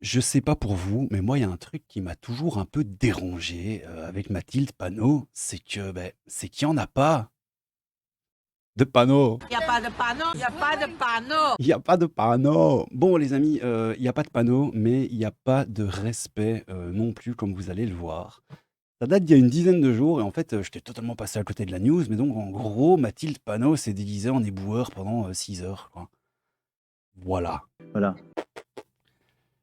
Je sais pas pour vous, mais moi, il y a un truc qui m'a toujours un peu dérangé, avec Mathilde Panot, c'est que, c'est qu'il y en a pas de panneaux. Il n'y a pas de panneau, il n'y a pas de panneau. Il y a pas de panneaux. Bon les amis, il y a pas de panneaux, mais il y a pas de respect, non plus comme vous allez le voir. Ça date d'il y a une dizaine de jours et en fait, j'étais totalement passé à côté de la news, mais donc en gros, Mathilde Panot s'est déguisée en éboueur pendant, 6 heures, quoi. Voilà. Voilà.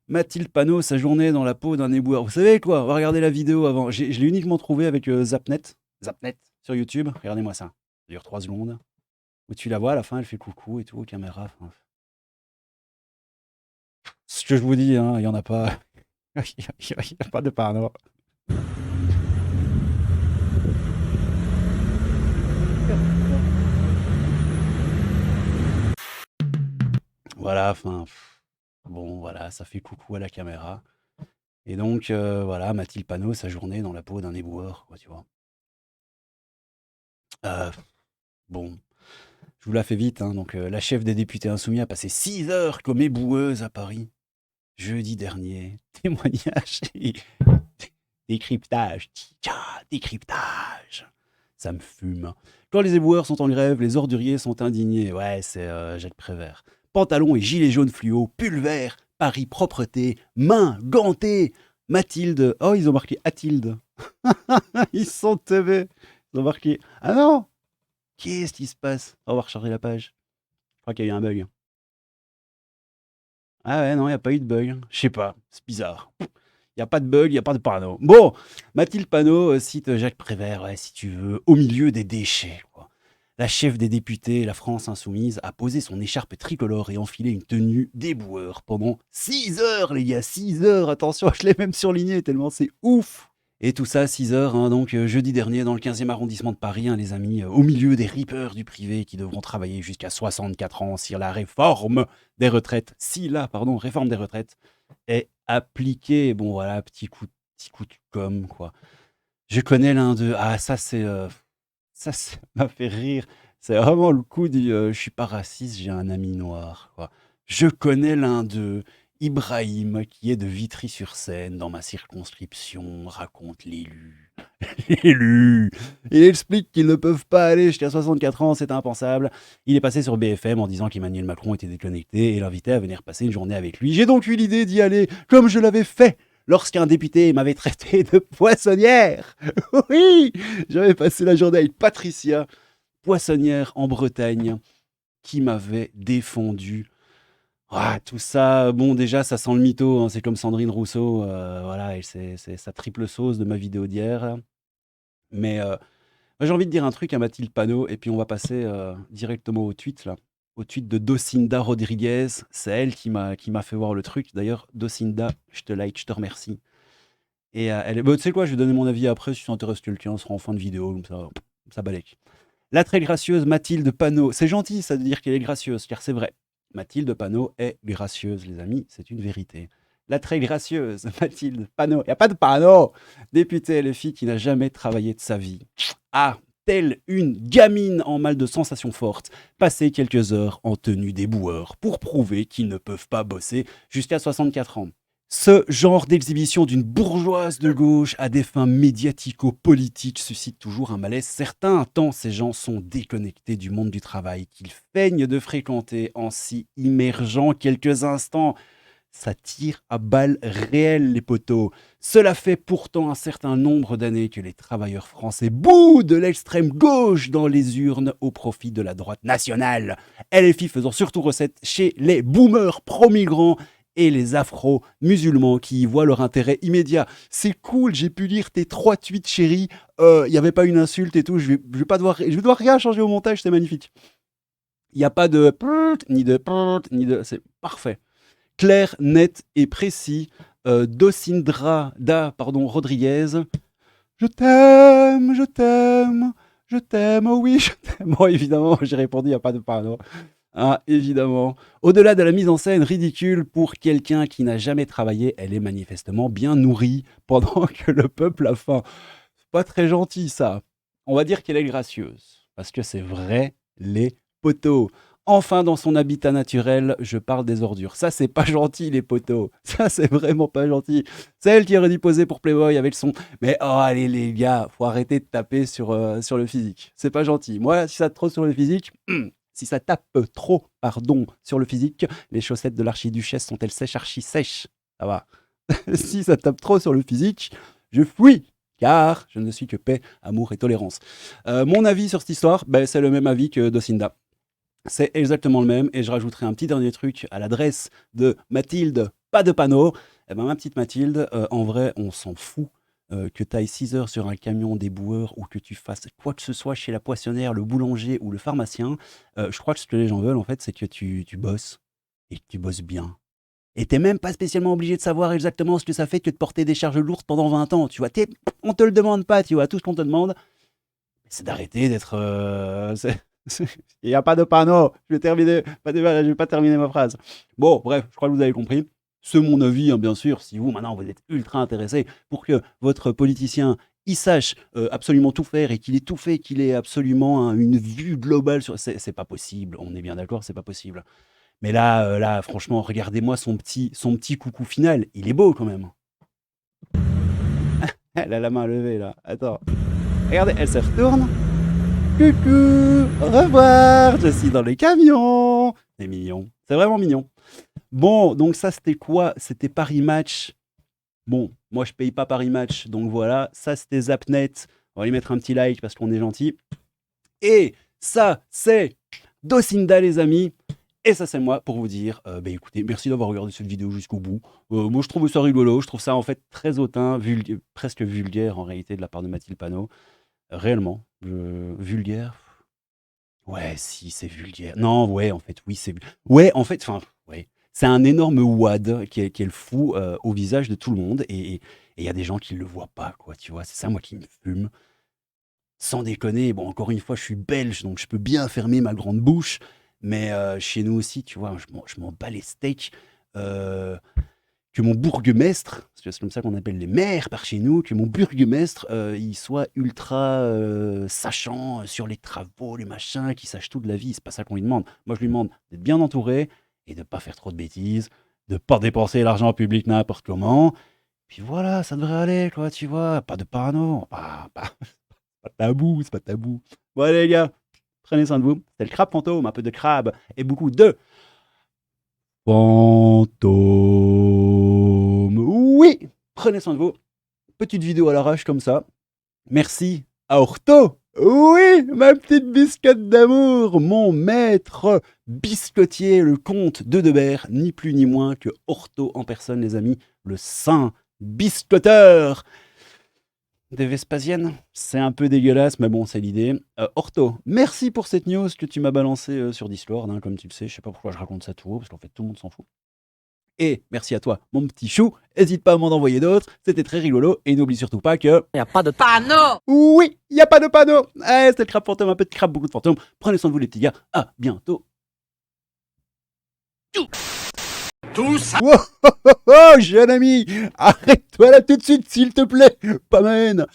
Mathilde Panot, sa journée dans la peau d'un éboueur. Vous savez quoi? On va regarder la vidéo avant. Je l'ai uniquement trouvé avec Zapnet. Zapnet sur YouTube. Regardez-moi ça. Ça dure 3 secondes. Où tu la vois à la fin, elle fait coucou et tout aux caméras. Enfin, ce que je vous dis, hein, il n'y en a pas. Il n'y a pas de Panot. Voilà, enfin. Bon, voilà, ça fait coucou à la caméra. Et donc, voilà, Mathilde Panot, sa journée dans la peau d'un éboueur, quoi, tu vois. Euh, bon. Je vous la fais vite, hein. Donc, la chef des députés insoumis a passé 6 heures comme éboueuse à Paris, jeudi dernier. Témoignage et décryptage. Décryptage. Ça me fume. Quand les éboueurs sont en grève, les orduriers sont indignés. Ouais, c'est Jacques Prévert. Pantalon et gilet jaune fluo, pull vert, Paris propreté, mains gantées. Mathilde. Oh, ils ont marqué Athilde. Ils sont teubés. Ils ont marqué. Ah non! Qu'est-ce qui se passe? On va recharger la page. Je crois qu'il y a eu un bug. Ah ouais, non, il n'y a pas eu de bug. Je sais pas, c'est bizarre. Il n'y a pas de bug, il n'y a pas de panneau. Bon, Mathilde Panot cite Jacques Prévert, ouais, si tu veux, au milieu des déchets, quoi. La chef des députés, la France insoumise, a posé son écharpe tricolore et enfilé une tenue d'éboueur pendant 6 heures, les gars, 6 heures. Attention, je l'ai même surligné tellement c'est ouf. Et tout ça, 6 heures, hein, donc jeudi dernier, dans le 15e arrondissement de Paris, hein, les amis, au milieu des rippers du privé qui devront travailler jusqu'à 64 ans si la réforme des retraites, réforme des retraites est appliquée. Bon, voilà, petit coup de com', quoi. Je connais l'un d'eux. Ah, ça m'a fait rire. C'est vraiment le coup du je suis pas raciste, j'ai un ami noir, quoi. Je connais l'un d'eux. Ibrahim, qui est de Vitry-sur-Seine, dans ma circonscription, raconte l'élu. L'élu. Il explique qu'ils ne peuvent pas aller jusqu'à 64 ans, c'est impensable. Il est passé sur BFM en disant qu'Emmanuel Macron était déconnecté et l'invitait à venir passer une journée avec lui. J'ai donc eu l'idée d'y aller, comme je l'avais fait lorsqu'un député m'avait traité de poissonnière. Oui, j'avais passé la journée avec Patricia, poissonnière en Bretagne, qui m'avait défendu. Ah, tout ça, bon, déjà, ça sent le mytho, hein, c'est comme Sandrine Rousseau, voilà, et c'est sa triple sauce de ma vidéo d'hier. Mais moi, j'ai envie de dire un truc à Mathilde Panot, et puis on va passer directement au tweet, là. Au tweet de Docinda Rodriguez. C'est elle qui m'a fait voir le truc. D'ailleurs, Docinda, je te like, je te remercie. Et elle est. Bah, tu sais quoi, je vais donner mon avis après, si ça intéresse quelqu'un, ce sera en fin de vidéo, comme ça balèque. La très gracieuse Mathilde Panot. C'est gentil, ça de dire qu'elle est gracieuse, car c'est vrai. Mathilde Panot est gracieuse, les amis, c'est une vérité. La très gracieuse Mathilde Panot, il n'y a pas de panneau. Députée LFI qui n'a jamais travaillé de sa vie. Ah, telle une gamine en mal de sensations fortes, passer quelques heures en tenue d'éboueur pour prouver qu'ils ne peuvent pas bosser jusqu'à 64 ans. Ce genre d'exhibition d'une bourgeoise de gauche à des fins médiatico-politiques suscite toujours un malaise certain, tant ces gens sont déconnectés du monde du travail qu'ils feignent de fréquenter en s'y immergeant quelques instants. Ça tire à balles réelles, les poteaux. Cela fait pourtant un certain nombre d'années que les travailleurs français boudent de l'extrême gauche dans les urnes au profit de la droite nationale. LFI faisant surtout recette chez les boomers pro-migrants et les afro-musulmans qui y voient leur intérêt immédiat. C'est cool, j'ai pu lire tes 3 tweets, chérie. Il n'y avait pas une insulte et tout. Je vais devoir rien changer au montage, c'est magnifique. Il n'y a pas de ni de. C'est parfait. Clair, net et précis. Docindra Rodriguez. Je t'aime, je t'aime, je t'aime, oh oui, je t'aime. Bon, évidemment, j'ai répondu, il n'y a pas de pardon. Ah, évidemment. Au-delà de la mise en scène ridicule, pour quelqu'un qui n'a jamais travaillé, elle est manifestement bien nourrie pendant que le peuple a faim. C'est pas très gentil, ça. On va dire qu'elle est gracieuse. Parce que c'est vrai, les poteaux. enfin dans son habitat naturel, je parle des ordures. Ça, c'est pas gentil, les potos. Ça, c'est vraiment pas gentil. Celle qui aurait dû poser pour Playboy avec le son. Mais oh, allez, les gars, faut arrêter de taper sur le physique. C'est pas gentil. Moi, si ça tape trop sur le physique, si ça tape trop, pardon, sur le physique, les chaussettes de l'archiduchesse sont-elles sèches, archi sèches? Ça va. Si ça tape trop sur le physique, je fuis. Car je ne suis que paix, amour et tolérance. Mon avis sur cette histoire, c'est le même avis que Docinda. C'est exactement le même, et je rajouterai un petit dernier truc à l'adresse de Mathilde, pas de panneau. Eh ben, ma petite Mathilde, en vrai, on s'en fout que tu ailles 6 heures sur un camion déboueur ou que tu fasses quoi que ce soit chez la poissonnière, le boulanger ou le pharmacien. Je crois que ce que les gens veulent, en fait, c'est que tu bosses, et que tu bosses bien. Et t'es même pas spécialement obligé de savoir exactement ce que ça fait que de porter des charges lourdes pendant 20 ans, tu vois. On te le demande pas, tu vois. Tout ce qu'on te demande, c'est d'arrêter d'être... Il n'y a pas de panneau. Je vais pas terminer ma phrase. Bon, bref, je crois que vous avez compris. C'est mon avis, hein, bien sûr. Si vous, maintenant, vous êtes ultra intéressé pour que votre politicien, il sache absolument tout faire et qu'il ait tout fait, qu'il ait absolument une vue globale sur... C'est pas possible. On est bien d'accord, c'est pas possible. Mais là, franchement, regardez-moi son petit coucou final. Il est beau, quand même. Elle a la main levée, là. Attends. Regardez, elle se retourne. Coucou, au revoir, je suis dans les camions. C'est mignon, c'est vraiment mignon. Bon, donc ça, c'était quoi? C'était Paris Match. Bon, moi, je paye pas Paris Match, donc voilà. Ça, c'était Zapnet. On va lui mettre un petit like parce qu'on est gentil. Et ça, c'est Docinda, les amis. Et ça, c'est moi pour vous dire, écoutez, merci d'avoir regardé cette vidéo jusqu'au bout. Moi, je trouve ça rigolo. Je trouve ça, en fait, très hautain, presque vulgaire, en réalité, de la part de Mathilde Panot. Réellement. Vulgaire? Ouais, si, c'est vulgaire. Non, ouais, en fait, oui, c'est... Ouais, en fait, enfin, ouais. C'est un énorme wad qui est le fou au visage de tout le monde. Et il y a des gens qui le voient pas, quoi, tu vois. C'est ça, moi, qui me fume. Sans déconner, bon, encore une fois, je suis belge, donc je peux bien fermer ma grande bouche. Mais chez nous aussi, tu vois, je m'en bats les steaks. Que mon bourgmestre, parce que c'est comme ça qu'on appelle les maires par chez nous, que mon bourgmestre, il soit ultra sachant sur les travaux, les machins, qu'il sache tout de la vie. C'est pas ça qu'on lui demande. Moi, je lui demande d'être bien entouré et de pas faire trop de bêtises, de pas dépenser l'argent public n'importe comment. Puis voilà, ça devrait aller, quoi, tu vois. Pas de parano, pas tabou, c'est pas tabou. Bon, allez, les gars, prenez soin de vous. C'était le crabe fantôme, un peu de crabe et beaucoup de fantôme. Oui, prenez soin de vous. Petite vidéo à l'arrache comme ça. Merci à Orto. Oui, ma petite biscotte d'amour, mon maître biscottier, le comte de Debert, ni plus ni moins que Orto en personne, les amis, le saint biscotteur des Vespasiennes. C'est un peu dégueulasse, mais bon, c'est l'idée. Orto, merci pour cette news que tu m'as balancée sur Discord, hein, comme tu le sais. Je sais pas pourquoi je raconte ça tout haut, parce qu'en fait, tout le monde s'en fout. Et merci à toi, mon petit chou. N'hésite pas à m'en envoyer d'autres. C'était très rigolo. Et n'oublie surtout pas que... Il n'y a pas de panneau. Oui, il n'y a pas de panneau. C'était le crabe fantôme, un peu de crabe, beaucoup de fantômes. Prenez soin de vous, les petits gars. À bientôt. Tout ça. Oh, jeune ami, arrête-toi là tout de suite, s'il te plaît. Pas man.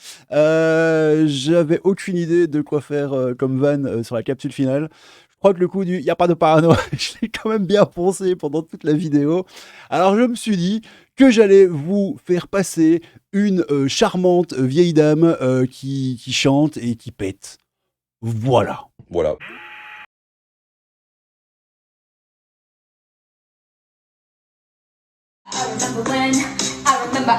J'avais aucune idée de quoi faire comme van sur la capsule finale. Je crois que le coup du « y a pas de parano », je l'ai quand même bien foncé pendant toute la vidéo. Alors je me suis dit que j'allais vous faire passer une charmante vieille dame qui chante et qui pète. Voilà. Voilà. I remember when, I remember